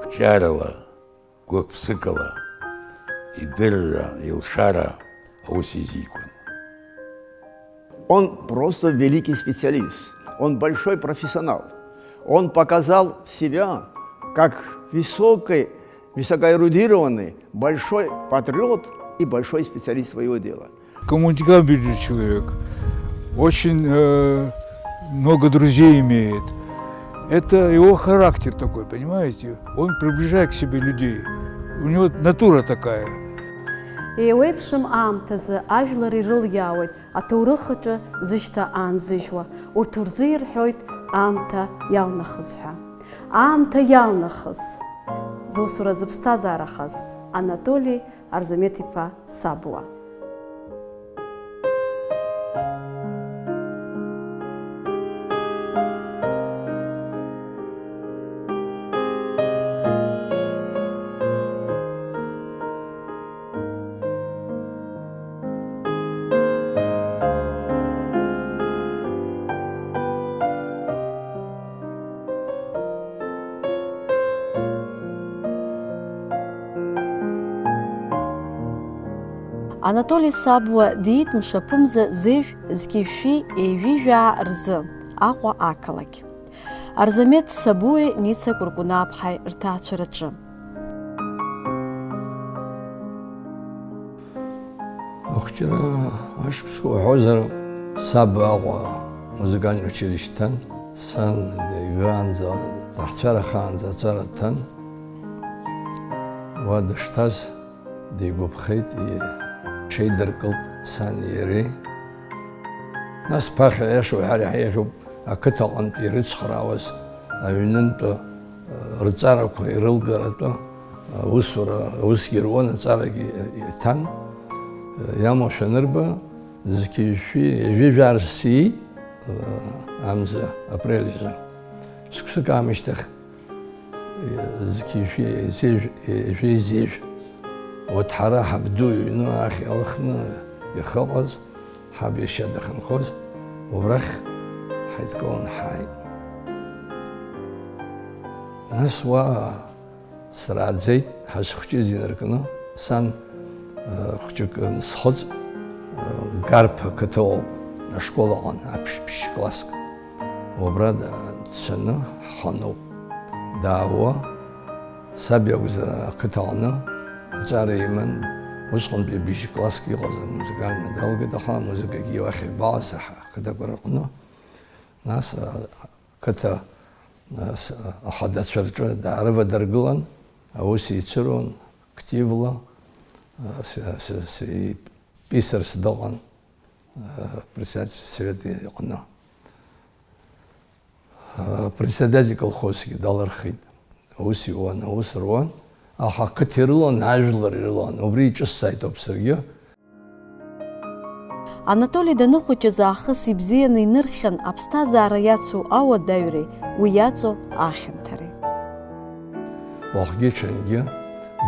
Гәкчарала, гәык-ԥсыкала, идырра, илшара аус изикуан. Он просто великий специалист, он большой профессионал. Он показал себя как высокоэрудированный, большой патриот и большой специалист своего дела. Коммуникабельный человек, очень много друзей имеет. Это его характер такой, понимаете? Он приближает к себе людей. У него натура такая. Еуеиԥшым аамҭазы ажәлар ирылиаауеит аҭоурых аҿы зышьҭа аанзыжьуа, урҭ рзы ирҳәоит аамҭа иалнахыз ҳәа. Аамҭа иалнахыз зусура зыԥсҭазаарахаз Анатолий Арзамет-иԥа Сабуа. Анатолий Сабуа диит мшаԥымза зежә зқьышәи еижәижәаа рзы Аҟәа ақалақь. Арзамет Сабуеи Ница Кәыркәынааԥҳаи рҭаацәараҿы. Ахәҷара ашықәсқәа уҳәозар, саб Аҟәа музыкальный училищеҭан, сан иҩаанӡа, даҳцәарахаанӡа аҵара дҭан. Уа дышҭаз дигәаԥхеит, ҽеидыркылт сани иареи. Нас ԥахьа аиаша уҳәар иаҳиашоуп, ақыҭаҟынтә ирыцхраауаз аҩнынтәы рҵарақәа ирылгаратәы усгьы руан, аҵарагьы иҭан. Иамоушәа анырба, зқьышәи еижәижәаа рсиит амза апрель азы. Шықәсык аамышьҭахь зқьышәи еижәи зеижә вот ҳара ҳабду иҩны ахь иалхны иахыҟаз, ҳаб иашьа дахьынхоз, убрахь ҳаидкылан ҳааит. Нас уа срааӡеит, ҳазхәҷыз инаркны, сан хәҷык нсхыҵ, Гарԥа қыҭа ауп, ашколаҟан, аԥшь класск. Убра дцаны ҳханоуп. Даауа, саб иакәзар ақыҭаҟны аҵара иман, усҟантәи бжь класск иҟаз амузыкальны далгеит, аха амузыкагьы уахь ибааз ақыҭақәа рҟны. Нас ақыҭа ахадацәа рҿы даарывадыргылан, аус еицыруан активла, писарс дыҟан председатель совет иҟны. Председатель колхозгьы далырхит, аус иуан, аус руан. Аха ақыҭа ирылан, ажәлар ирылан, убри иҿысҵааит ауп саргьы. Анатолий даныхәыҷыз аахыс ибзианы инырхьан аԥсҭазаара иацу ауадаҩреи, уи иаҵоу ахьанҭареи. Уахгьы ҽынгьы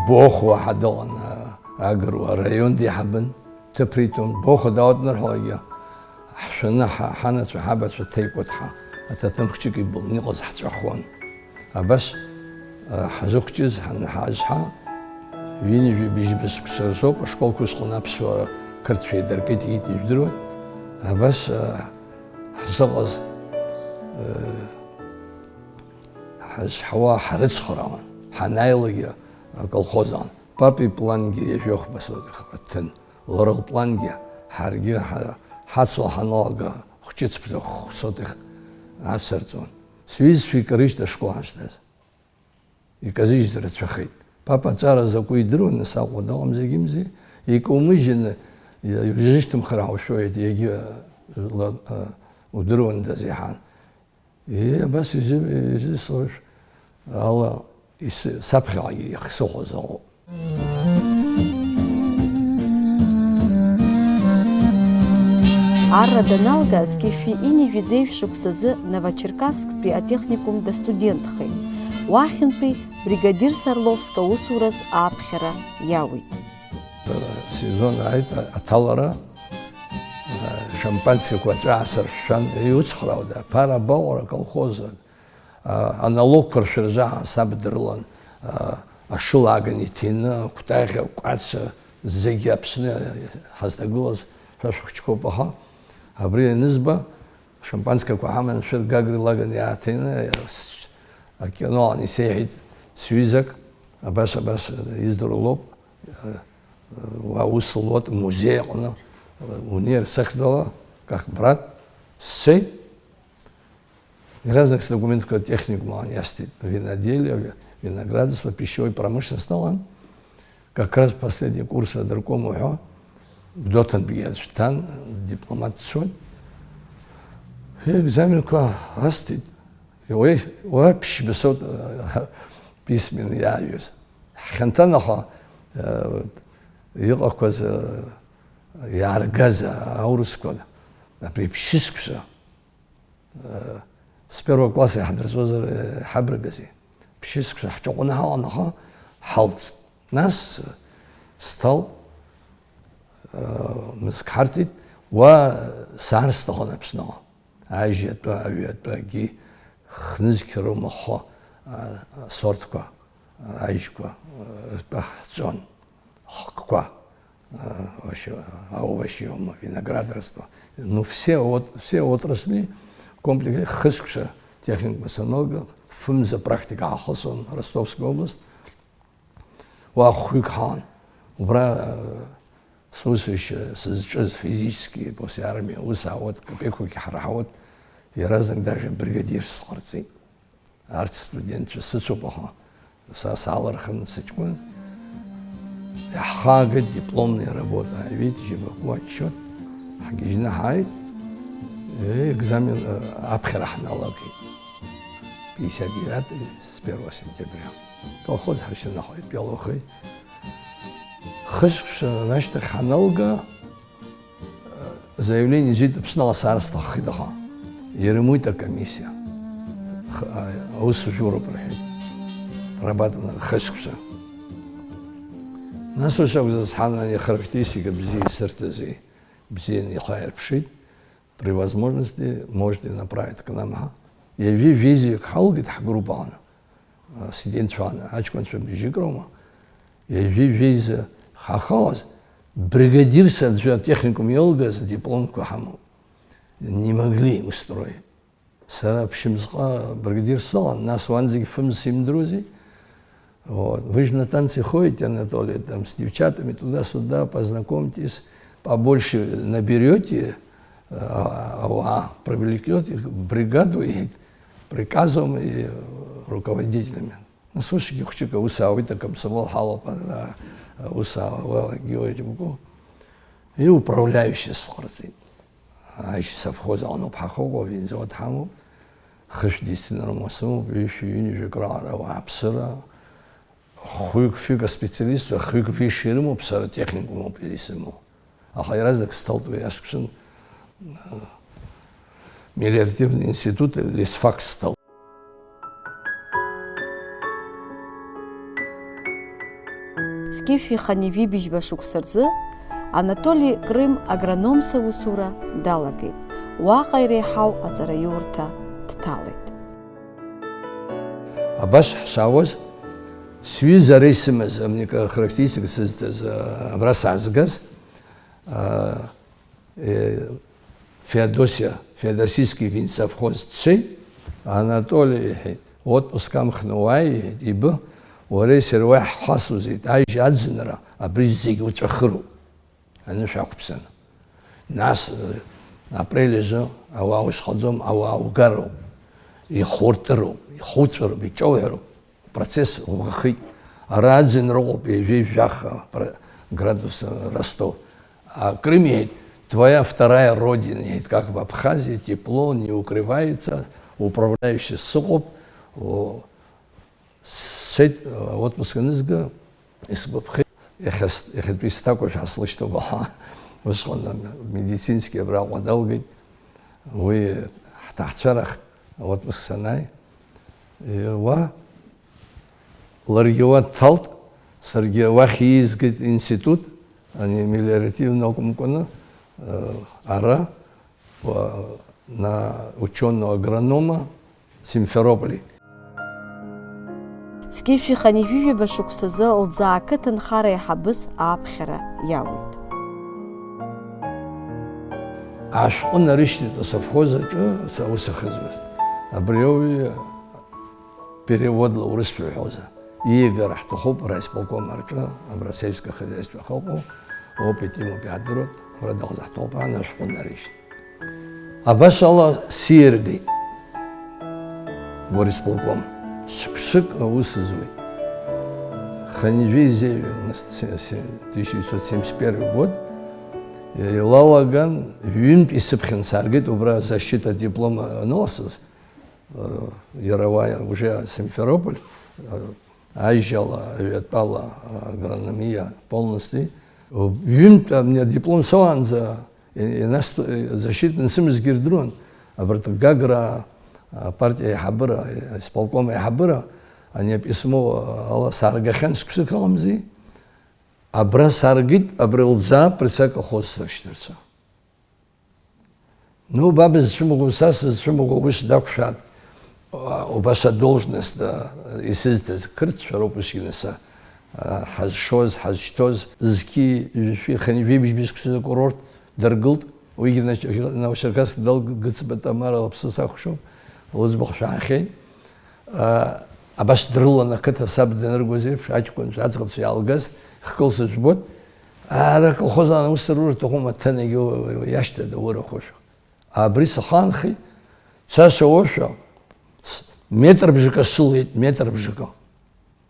Бохуа ҳәа дыҟан, Агыруа араион деиҳабын, ҭыԥ риҭон. Бохуа даауаднырҳәалакгьы ҳшәаны ҳанацәа, ҳабацәа ҭеикәаҭҳа аҭаҭын хәҷык ибылны иҟаз ҳҵәахуан. Абас ҳзыхәҷыз ҳазҳа ҩынҩажәи бжьбызқәса рзоуп, ашколқәа усҟан аԥсуара қырҭшәа еидыркит, иит ижәдыруан. Абас ҳзыҟаз ҳазҳауа ҳрыцхраауан, ҳанааилагьы аколхозаҟны. Папа иплангьы иажәохәба аҭын, лара лплангьы ҳаргьы ҳацла ҳаналага хәҷыцԥҭа сотых ацырҵон. Сҩызцәа икарыжьт ашкол ҳашҭаз. Иказыжьыз рацәахеит. Папа аҵара закәу идыруан, нас Аҟәа дыҟам зегьымзи, икаумыжьны иузышьҭымхыр ҳаушәоит, егьи удыруандаз иаҳан. Абас изысҟаш ала саԥхьаҟагьы ихсыҟоз аҟоуп. Арра даналга зқьышәи инижәи зеижә шықәсазы Новочеркассктәи атехникум дастудентхеит. Уахьынтәи бригадир Сарловск аусураз ааԥхьара иауит. Сезон ааит аҭалара, шампанскақәа аҵәы аасыршәшәан, иуцхраауада, ԥара абаҟара аколхоз аналогқәа ршәырзаҳа саб дрылан, ашылаган иҭины, кәтаӷьа, кәаца, зегьы Аԥсны ҳазҭагылаз шәашәхәыҷқәоуп, аха абри анызба шампанскеқәа ҳаман шәыр Гагри лаган иааҭины акиноан исеиҳәеит сҩызак, абас издыруа аус луат музеи аҟны унер сахьӡала, как брат, сцеит. И разных документов техникума ястит, виноделие, виноградарство, пищевой промышленность. Как раз последний курс Адаркома, Дотан Бьядштан, дипломат Сой. И экзамен растит. И вообще бесот письменный явился. Хантанаха يقاكوز يارجازا أورسكول بريبشيسكسا с первого класса я حضرت حبرجازي بشيسكسا حتى قلنا أنها حالت ناس стал مسكحرتي وسارستخنا بسنا عايجت بأبيات بأجي خنزكرو مخا صورتكوا عايشكوا بحثون хква, овощи, виноградарство. Но все отрасли в комплексе хыскша техник масонога, фымза практика Ахосон, Ростовская область, Уахуйкхан, убра слушающие физически после армии, усавод, копейки харахот, и разных даже бригадир схорцы, арт-студент, сыцупаха, сасалархан, сычкун. حاجة дипломная работа, видите, жибаку отчет, حاجة حايد, экзамен обхерахналоги, 59 с 1 сентября. Колхоз харшин находит Белохой. Хышш, значит, ханалга заявление жить пснала сарста хидаха. Еремуйта комиссия. Усужуру прохит. Рабатна хышша. Наслушав за сханание характеристика бзи сертези, бзи не хайр пшит, при возможности можете направить к нам. Я визию к халгит группана, сиден чвана, ачкон чван бижигрома. Я визию хахаз, бригадир саджа техникум йолга за диплом кухаму. Не могли устроить. Сарапшимзха бригадир салан, нас ванзик фымсим друзей. Вот. Вы же на танцы ходите, Анатолий, там, с девчатами туда-сюда, познакомьтесь, побольше наберете, привлекете их в бригаду и приказом и руководителями. Ну, слушайте, хочу-ка усавы-то комсомол халопа, усава, Георгий Буков. И управляющий сорцы. А еще совхоза, он обхахого, винзот хаму, хрещдистина ромасу, бивший юнижи крара, вапсера, хуйк фига специалист, хуйк виширему, псара техникуму писему. А хайразак стал твой ашкшин мелиоративный институт, лесфак стал. Скифи ханеви бижбашуксарзы, Анатолий Крым агрономса усура далагит. Уаqa иреҳау аҵара иурҭа дҭалеит. Абас ҳшаауаз сҩыза ара исымаз характеристика сызҭаз абра саазгаз Феодосийский винсовхоз дцеит, Анатолий иҳәеит, отпуск амхны уааи иҳәеит, ибы уара исыруа ҳхасузеит, аижь аӡынра абри зегьы уҵәахыроуп, анышә ақәԥсаны. Нас апрель азы ауаа ушҟаӡом, ауаа угароуп, ихуртыроуп, ихуҵәароуп, иҿауҳәароуп, процесс уӷахит. Ара аӡынра ыҟоуп, ижәижәаха градус Ростов. А Крым иҳәеит, твоя вторая родина, как в Абхазии, тепло, не укрывается, управляющий сыҟоуп, сцеит отпуск анызга, исгәаԥхеит, иахьатәи сҭакәажә ҳаслышьҭоуп, усҟан медицински абраҟа далгеит, уи ҳҭаҳцәарахт отпуск санааи, ларгьы уа дҭалт, саргьы уахь иизгеит институт, ани мелиоративно акәымкәаны, ара на ученого агронома Симферополе. Зқьышәи ханижәижәаба шықәсазы лӡаакыҭ нхара иаҳабыс ааԥхьара иауеит. Ашәҟәы нарышьҭит асовхоз аҿы аус ахьызуаз. Абри ауаҩы переводла урысшәа иҳәоза. Иигара ҳҭахуп араисполком аҿы, абра сельское хозяйство ахыҟоу, опит имоуп иаадыруеит, абра дыҟазаҳҭоуп ҳәа ашәҟәы нарышьҭит. Абас ала сиаргеит горисполком. Шықәсык аус зуеит. Ханижәи 1971 год илалаган ҩынтә исыԥхьан сааргеит убра защита диплома аныласыз, Яровая, уже Симферополь, аижьала, аветпала агрономия полностью. Ҩынтә мне диплом сауан за защита нсымыз гирдрон, абрата Гагра партия иҳабыра, исполком иҳабыра, ани письмо ала сааргахьан сқәсык аламзи. Абра сааргеит, абра лӡаа присак ахоз срышьҭырца. Ну, баба зцәымӷу, са сызцәымӷу ус дақәшәаат, убаса должность исызҭаз қырҭшәа роуп усгьы ҳазшоз, ҳазшьҭоз, зқьи ханижәи бжьбжьы курорт даргылт, уигьы Новочеркасск Гыцба Тамара лыԥсы сахәшоуп, лыӡбахә шәаахьеит. Абас дрылан ақыҭа саб даныргоз еиԥш, аҷкәынцәа, аӡӷабцәа иаалгаз, хкылса жәбоит, ара колхоз ана ус рура ҭахума аҭанагьы иашьҭада урахәышәа. Абри сахаанхеит, са сауашәа, метр бжака сылеит, метр бжака.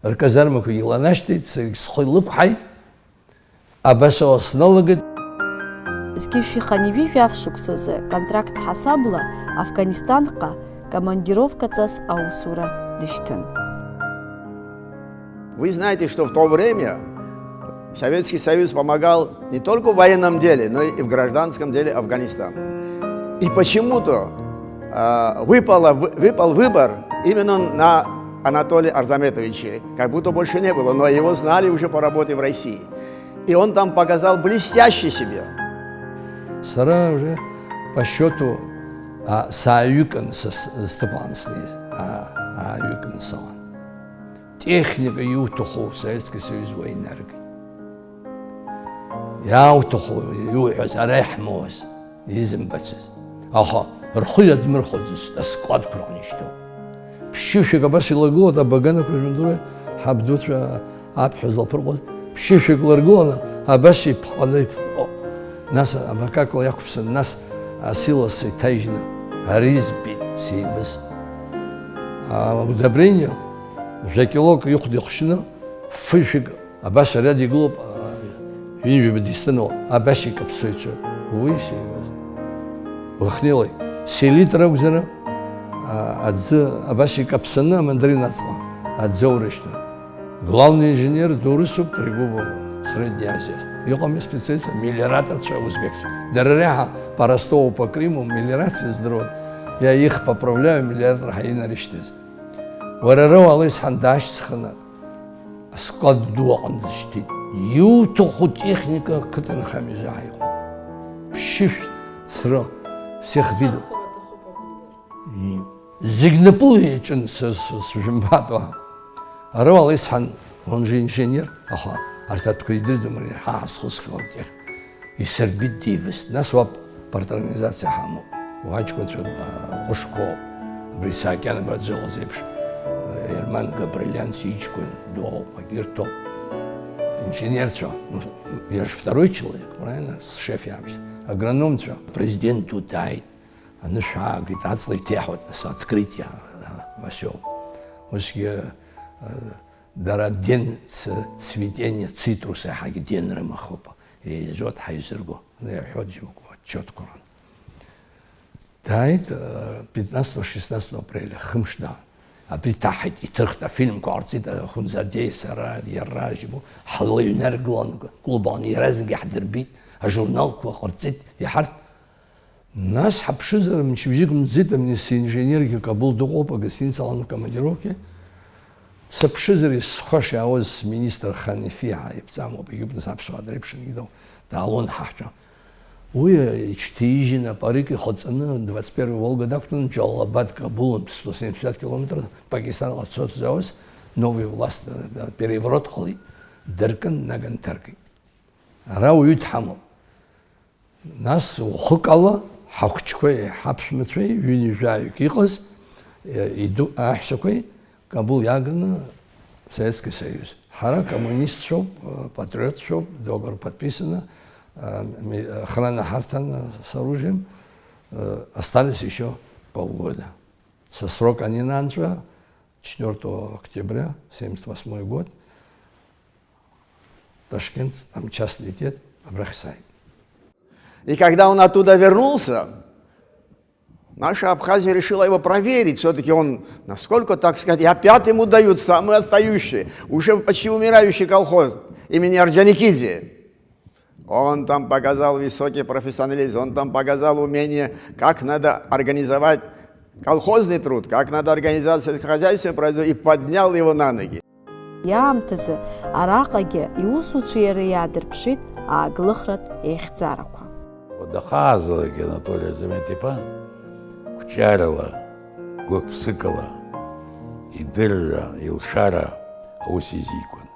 Рказармақәагьы иланашьҭит, схы илықәҳаит, абас ала сналагеит. Зқьышәи ханижәижәа ашықәсазы контракт ҳасабла Афганистанҟа командировкаҵас аусура дышьҭын. Вы знаете, что в то время Советский Союз помогал не только в военном деле, но и в гражданском деле Афганистана. И почему-то выпал выбор именно на Анатолия Арзаметовича, как будто больше не было, но его знали уже по работе в России. И он там показал блестяще себя. Сара уже по счету сааюкан Степансный, аюкан салан. Техника иуҭаху Советский Союз военерги. Иауҭаху иуҳәаз ара иҳмоуаз, изымбацыз. Аха рхы иадмырхәаӡацт аскладқәа рҟны ишьҭоуп. Ԥшьышәак абас илагылоит абаганақәа жәындәыла ҳабдуцәа аԥҳәа злаԥырҟоз. Ԥшьышәак ларгыланы абас иԥҟаны иԥҟо. Нас абакакала иақәԥсан, нас асилас иҭаижьны ари збеит сеивыз. Удобрение жакелок ихәда ихшьны фышәак абас ариад игылоуп ҩынҩажәаба дистәанала, абас икаԥсоит. Уи сеивыз. Уахнеилеит. Селитр акәзар аӡы абас икаԥсаны амандарин ацҟа аӡы аурышьҭын. Главный инженер дурысуп Трегубов, Средняя Азия. Иҟами специалистцәа, мелиораторцәа узбекцәа. Дара реиҳа по Ростову, по Криму мелиорациа здыруан. Я их поправляю, мелиоратор ҳаинарышьҭыз. Уара ара уала исҳан даашьцханы асклад ду аҟны дышьҭит. Иуҭаху техника ақыҭанхамҩазы ҳаиҟоуп. Ԥшьышә, ҵры, всех видов. Зегь напылы иаҿын сжәымбатәа. Ара уала исҳан, он же инженер, аха арҭ атәқәа идырӡом, ҳаасхысхьоуп тех. Исырбит дивыст. Нас уаб парторганизациа ҳамоуп. Уаҷкәынцәа ҟәышқәоуп. Абри Саакьян абраӡыҟаз еиԥш. Ерман Габрилян иҷкәын дуоуп, агьырҭоуп. Инженерцәа, я же второй человек, правильно, с шеф иамшьҭ. Агрономцәа, президент дааит. Анышә аагеит, аҵла иҭеиҳауеит, нас открытие васиоуп. Усгьы дара ден цветение цитруса иаҳагьы ден рымахуп. Еизуат ҳаизырго, иҳәоит џьоукы отчетқәа. Дааит 15-16 апреля, хымш даан. Абри ҭаҳаит, иҭырхт афильмқәа ҟарҵеит, Ахәымзадеи, сара, иара џьбо, ҳлыҩнаргылан, клуб аҟны иара зегьы ҳдырбит, ажурналқәа ҟарҵеит, иҳарҭ. Нас ҳаԥшызар, мчыбжьык мӡит, амни синженергьы Кабул дыҟоуп, агостиница алан в командировке. Саԥшызар исхәаш иаауаз сминистр Ханифи ҳаиԥҵамоуп, егьыпны саԥшуа дреиԥшын идоу, даалон ҳаҳҿа. Уи иҽҭижьын апарик ихаҵаны 21 Волга дақәтәаны Џьалалабад, Кабул 170 километр Пакистанҟа дцоит зауаз, новый власть переворот қылы, діркін нәгін тәркі. Ара уют хамыл. Нас ухықалы, хақчықой, хапшмытвей, юнижаю киқыз, иду ахшықой, Кабул ягыны Советский Союз. Хара коммунист шоп, патриот шоп, договор подписано, охрана Хартана с оружием, остались еще полгода. Со срока Нинанджа 4 октября 1978 год, Ташкент, там час летит, Абрахсай. И когда он оттуда вернулся, наша Абхазия решила его проверить. Все-таки он, насколько, так сказать, и опять ему дают самые отстающие, уже почти умирающий колхоз имени Орджоникидзе. Он там показал высокий профессионализм, он там показал умение, как надо организовать колхозный труд, как надо организовать сельскохозяйственное производство, и поднял его на ноги. Иаамҭазы араҟагьы иусуцәа иара иаадырԥшит ааглыхратә еихьӡарақәа. Дахазалагьы Анатолий Арзамет-иԥа Кәчарала, гәык-ԥсыкала, идырра, илшара аус изикуан.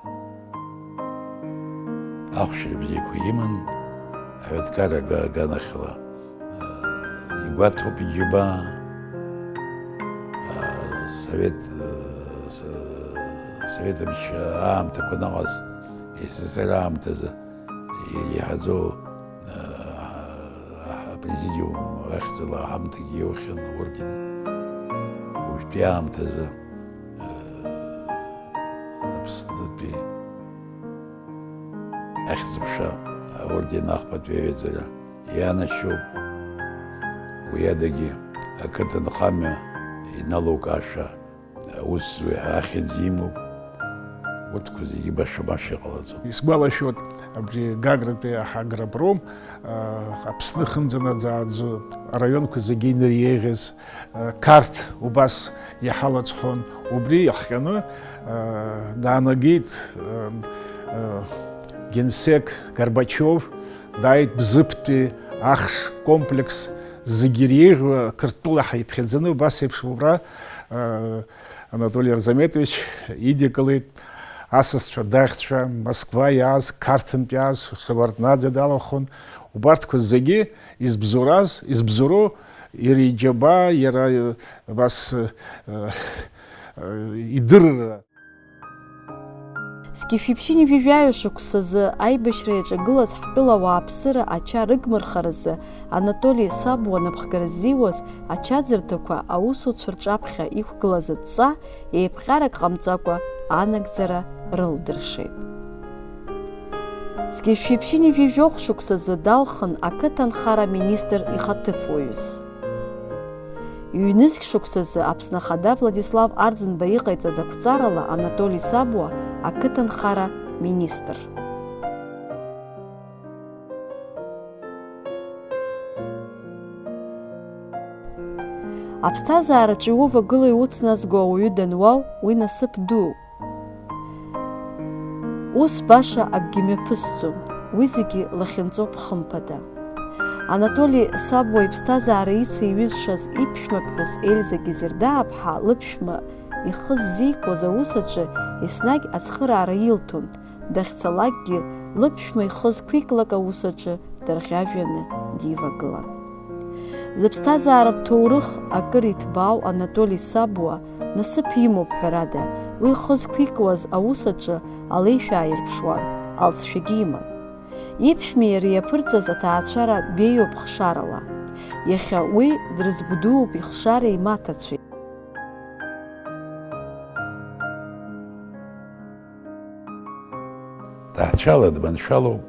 Ахәшьа бзиақәа иман, аҳәынҭқарра аганахьала игәаҭоуп иџьыба, Советамч аамҭақәа наҟаз, СССР аамҭазы иаҳаӡоу президиум ахьӡала аҳамҭагьы иоухьан орден. Уажәтәи аамҭазы Аԥснытәи ахьӡ-ԥша аорден ахԥатәи аҩаӡара ианашьоуп. Уи адагьы ақыҭанхамҩа иналукааша аусзуҩ ахьӡ имоуп. Урҭқәа зегьы баша-баша иҟалаӡом. Исгәалашәоит абри Гагратәи аҳагропром Аԥсны хымӡанаӡааӡо араионқәа зегьы инырyeиӷьыз қарҭ убас иҳалаҵхон. Убри иахҟьаны даанагеит генсек Горбачев, дааит Бзыԥтәи ахш комплекс зегьы иреиӷьу Қырҭтәыла иԥхьаӡаны убас еиԥш ура Анатолий Арзаметович идикылеит. Асасцәа, дахьцәа, Москва иааз, Қарҭынтә иааз, Шеварднаӡе далахон. Убарҭқәа зегьы избзоро иара иџьаба, иара бас идырра. Зқьышәиԥшьыни жәажәаҩа шықәсазы аибашьра иаҿагылаз ҳтәыла ауааԥсыра ача рыгмырхаразы Анатоли Сабуа напхгара ззиуаз ачаӡырҭақәа аусуцәа рҿаԥхьа иқәгылаз адҵа еиԥҟьарак ҟамҵакәа анагӡара рылдыршеит. Зқьышәиԥшьыни жәажәохә шықәсазы далхын ақыҭанхара министр ихаҭыԥуаҩыс. Ҩ-нызқь шықәсазы Аԥсны Ахада Владислав Арӡынба иҟаиҵаз ақәҵарала Анатоли Сабуа ақыҭанхара министр. Аԥсҭазаараҿы иувагыла иуцназго ауаҩы дануау уи насыԥ дууп. Ус баша акгьы мҩаԥысӡом, уи зегьы лахьынҵоуп хымԥада. Анатоли Сабуа иԥсҭазаара ица иҩызшаз иԥшәмаԥҳәыс Ельза Гезердаа-ԥҳа лыԥшәма ихы ззикуаз аусаҿы еснагь ацхыраара илҭон, дахьцалакгьы лыԥшәма ихы зқәиклак аусаҿы дарӷьажәҩаны дивагылан. Зыԥсҭазааратә ҭоурых акыр иҭбаау Анатоли Сабуа насыԥ имоуп ҳәарада, уи ихы зқәикуаз аусаҿы алеишәа ааирԥшуан, алҵшәагьы иман. Иԥшәми иареи иаԥырҵаз аҭаацәара беиоуп хшарала. Иахьа уи дрызгәдууп ихшареи имаҭацәеи. Ҭаацәала дманшәалоуп.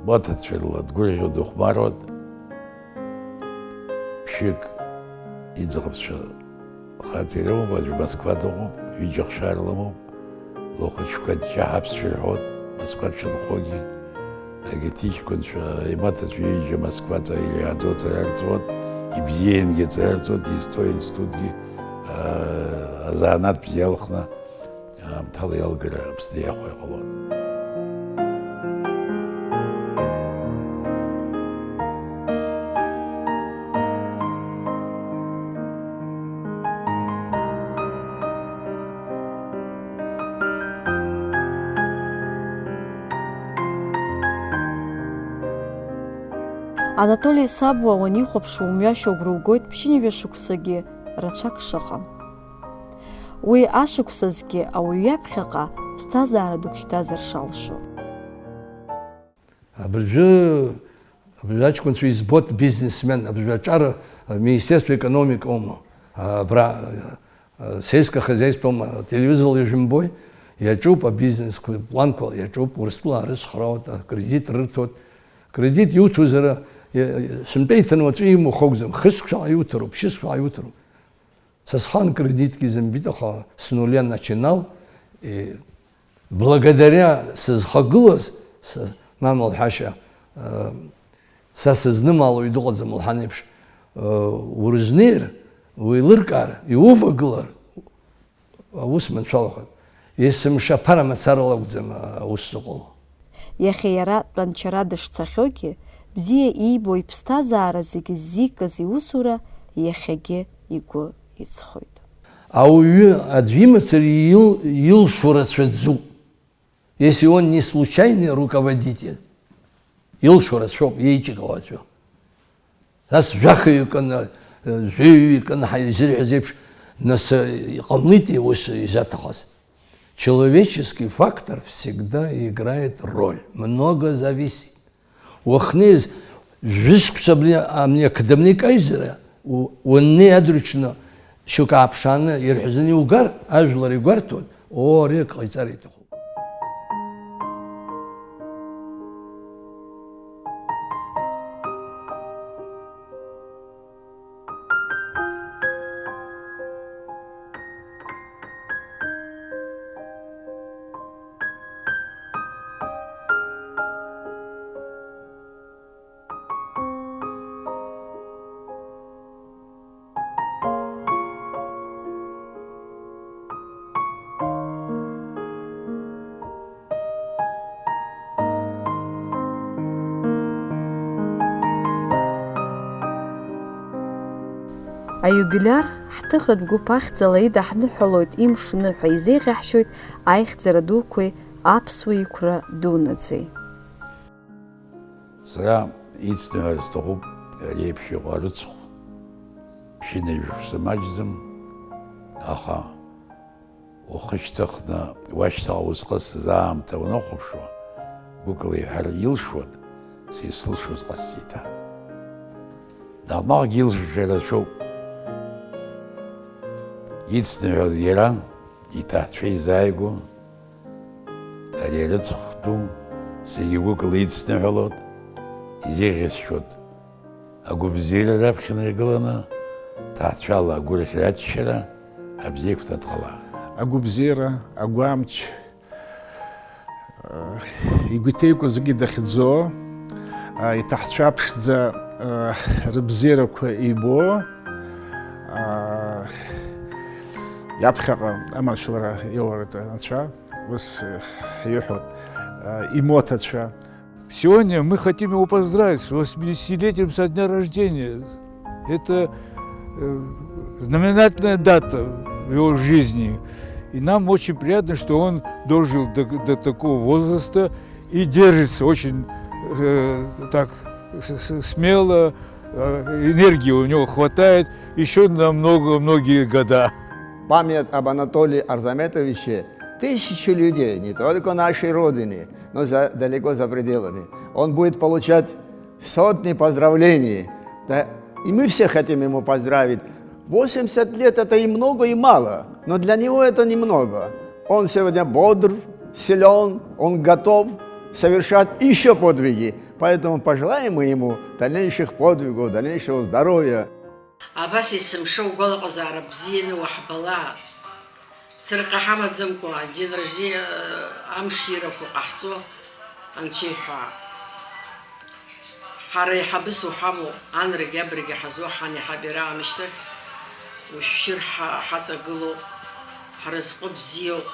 Маҭацәа рыла дгәырӷьо дыхәмаруан. Ԥшьҩык иӡӷабцәа хаҵа ирымоуп, аӡәы Москва дыҟоуп, ҩыџьа хшара лымоуп. Лыхәыҷқәа ҷаҳаԥсшәа ирҳәоит, Москва дшынхогьы. Агьырҭ-иҷкәынцәа имаҭацәа ҩыџьа Москваҵа иааӡо ҵарарҵуан, ибзиангьы ҵарарҵуан, изҭоу институтгьы азанааҭ бзиа алхны аамҭала иалгара Аԥсны иахәа иҟалон. Анатоли Сабуа уанихәаԥшуа умҩашьо агәра угоит ԥшьынҩажәа шықәсагьы рацәак шыҟам. Уи ашықәсазгьы ауаҩ иаԥхьаҟа ԥсҭазаара дук шьҭазар шалшо. Абыржәы аҷкәынцәа избоит бизнесмен, абыржәы аҿар Министерство экономики ома, сельское хозяйство ома, телевизор ижәымбои, иаҿуп абизнесқәа планқәа, иаҿуп Урыстәыла арыцхраауеит, акредит рырҭоит. Кредит иуҭозара сымтәеиҭаны уаҵәы имоу хаугӡам, хысқәшәала иуҭароуп, шьысқәшәала иуҭароуп. Са схан кредитки зымбит, аха с нуля начинал, и благодаря сызхагылаз, мама лҳашьа, са сызнымало идыҟаӡам лҳан еиԥш, урызнеир, уеилыркаар, иувагылар, аус маншәалахоит. Есымша ԥара мацарала акәӡам аус зыҟало. Иахьа иара тәанчара дышцахьоугьы, бзиа иибо иԥсҭазаара зегьы ззикыз иусура иахьагьы игәы иҵхоит. Ауаҩы аӡә имацара илшо рацәаӡуп. Если он не случайный руководитель, илшо рацәоуп, иеиҿикаауа аӡәы. Нас жәахаҩык аны, жәаҩык аны изырҳәаз еиԥш, нас иҟамлеит ус изаҭахаз. Человеческий фактор всегда играет роль, много зависит. Уахнез жвызқәса амни академик аизара, уанне адручно шьоук ааԥшааны ирҳәазаны иугар, ажәлар игәарҭоит, ари ҟаиҵар иҭахуп. Аиубиляр ҳҭыхратә гәыԥ ахьӡала идаҳныҳәалоит имшныҳәа изеиӷьаҳшьоит аихьӡара дуқәеи аԥсуа иқәра дунаӡеи. Сара ицныҳәар сҭахуп ари еиԥш иҟоу арыцхә, ԥшьынҩажәа маҷӡам, аха ухы шьҭыхны уашьҭала узҟасыз аамҭа унахәаԥшуа, гәыкала иҳәар илшуан, са ислылшоз ҟасҵеит. Наҟ-наҟгьы илшаша рацәоуп. Ицныҳәалоит иара, иҭаацәа изааигәо, ари арыцхә ду, зегьы гәыкала ицныҳәалоит, изеиӷьасшьоит агәыбзиара раԥхьаны иргыланы, ҭаацәала агәырӷьара аччара, абзиақәа дҟала. Агәыбзиара, агәамч, игәыҭеикәа зегьы дахьӡо, иҭаҳцәа ԥшӡа рыбзиарақәа ибо, иаԥхьаҟа амаршәалара иоуеит анцәа, ус иҳәоит, имотацәа. Сегодня мы хотим его поздравить с 80-летием со дня рождения. Это знаменательная дата в его жизни. И нам очень приятно, что он дожил до такого возраста и держится очень так смело, энергии у него хватает еще на многие года. Память об Анатолии Арзаметовиче тысячи людей, не только нашей Родины, но далеко за пределами. Он будет получать сотни поздравлений. Да, и мы все хотим ему поздравить. 80 лет это и много, и мало, но для него это немного. Он сегодня бодр, силен, он готов совершать еще подвиги. Поэтому пожелаем мы ему дальнейших подвигов, дальнейшего здоровья. Абас есымша угәалаҟазаара бзианы уаҳбала, сырҟа ҳамаӡамкәа дин рождения амширақәа ҟаҳҵо анцәа иҳәа. Ҳара иҳабыс уҳамоу, анрагьы абрагьы ҳазо ҳан иҳаб иара аамышьҭахь, ушәшьыр ҳаҵагыло, ҳразҟы бзиоуп,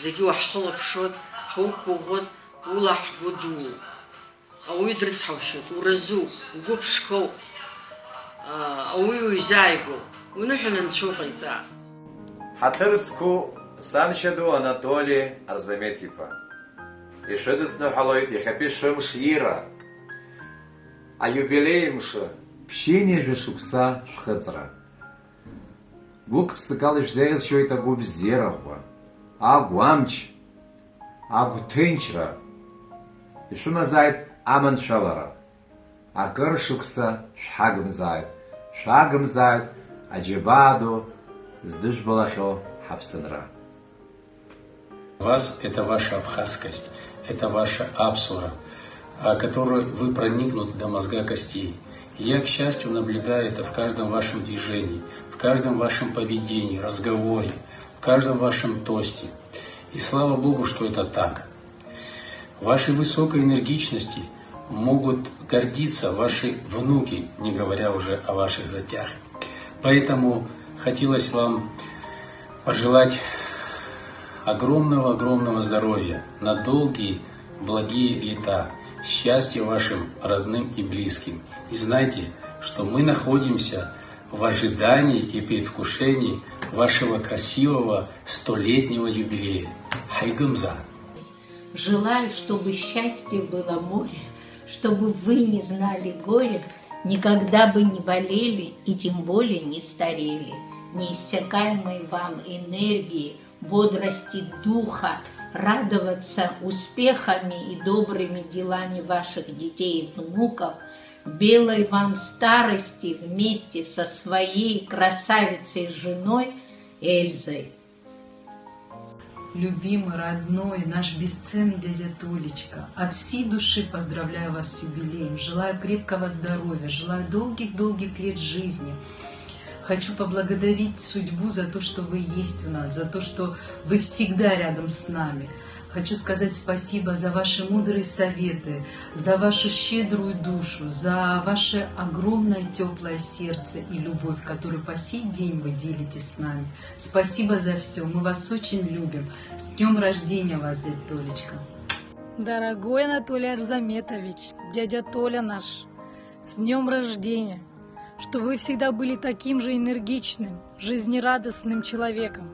зегьы уаҳхылаԥшот, ҳуқәгәыӷуот, улаҳгәы дууп. Ауаҩы дрыцҳаушьоит, уразуп, угәы ԥшқоуп. Ауаҩы уизааигәоуп, уныҳәан анцәа уҟаиҵа. Ҳаҭыр зқәу саншьа ду Анатолий Арзамет-иԥа. Ишәыдысныҳәалоит иахьатәи шәымш ира. Аюбилеемши пщение же шукса шхыцра. Гук псыкалыш зеяз шойта губ зерахва. Агуамч. Агутынчра. Ишума зайд аман шалара. Акыр шукса шхагм зайд. Шагм зайд аджибаду сдыш балахо хапсынра. Вас – это ваша абхазскость, это ваша апсура, которой вы проникнуты до мозга костей. Я, к счастью, наблюдаю это в каждом вашем движении, в каждом вашем поведении, разговоре, в каждом вашем тосте. И слава Богу, что это так. Вашей высокой энергичности могут гордиться ваши внуки, не говоря уже о ваших зятях. Поэтому хотелось вам пожелать огромного здоровья на долгие, благие лета, счастья вашим родным и близким. И знайте, что мы находимся в ожидании и предвкушении вашего красивого 100-летнего юбилея. Хайгымза! Желаю, чтобы счастье было море, чтобы вы не знали горя, никогда бы не болели и тем более не старели. Неиссякаемой вам энергии, бодрости духа, радоваться успехами и добрыми делами ваших детей и внуков, белой вам старости вместе со своей красавицей женой Эльзой. Любимый, родной, наш бесценный дядя Толечка, от всей души поздравляю вас с юбилеем, желаю крепкого здоровья, желаю долгих лет жизни. Хочу поблагодарить судьбу за то, что вы есть у нас, за то, что вы всегда рядом с нами. Хочу сказать спасибо за ваши мудрые советы, за вашу щедрую душу, за ваше огромное теплое сердце и любовь, которую по сей день вы делите с нами. Спасибо за все, мы вас очень любим. С днем рождения вас, дядя Толечка. Дорогой Анатолий Арзаметович, дядя Толя наш, с днем рождения! Что вы всегда были таким же энергичным, жизнерадостным человеком.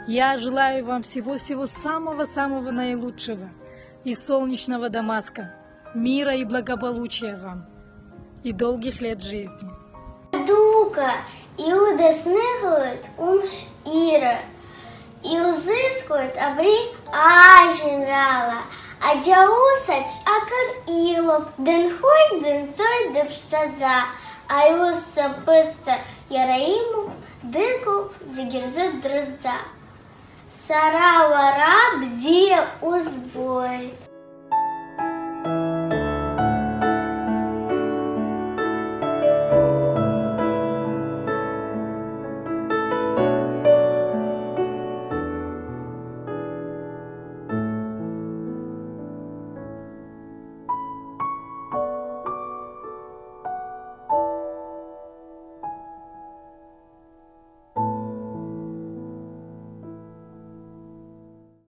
Я желаю вам всего-всего самого-самого наилучшего и солнечного Дамаска, мира и благополучия вам, и долгих лет жизни. Дука і удесниглит Іра, і узискують абрі ажінрала, а джаусач акар ілоп, ден хуй ден цой депщаза, а юсца пысца яраиму, дыкуп зигерзет дрыза. Сара вара бзия узбой.